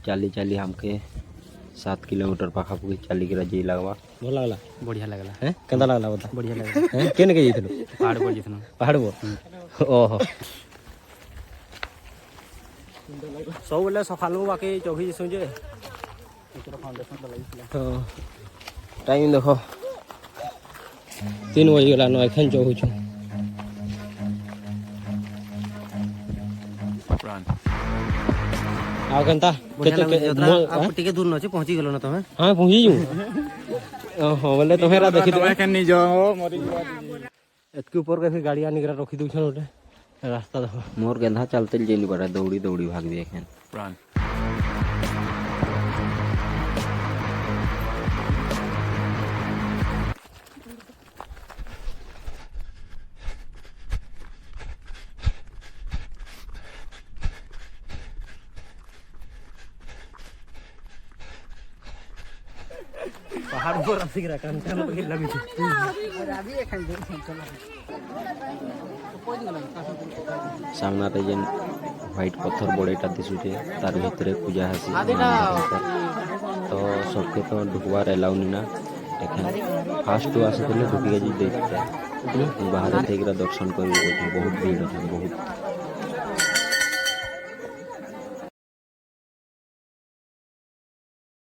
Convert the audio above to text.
चाली चाली हमके 7 किलोमीटर पाखापुखी चाली के जी लगवा। भल लगला बढ़िया लगला हैं केंदा लगला बता बढ़िया लगला हैं केन के जइथलो पहाड़ पर जितना पहाड़ पर ओहो सब बोले सकालू बाकी चौकी जसु जे टाइम देखो 3 बजे गला न एखन चौहु छु आ केंता अब टिके दूर न छै पहुंची गेलो न तमे हां पहुंची जू ओहो बोले तोहेरा देखि तो एखन नि जाओ मरि एतके ऊपर के फिर गाड़ी आनी करा रखी दउ छन ओटे रास्ता देखो मोर गेंधा चलते जेली बड़ा दौड़ी दौड़ी भाग दिए एखन पहाड़ पर आसी गिरा कान कान पे लगी थी सामना रे जेन व्हाइट पत्थर बड़ेटा दिसुटे तार भितरे पूजा हसी तो सबके तो ढुकवार एलाउ ना एखन फास्ट तो आसे पहले ढुकी जी देखते बाहर देख दर्शन कर बहुत भीड़ है बहुत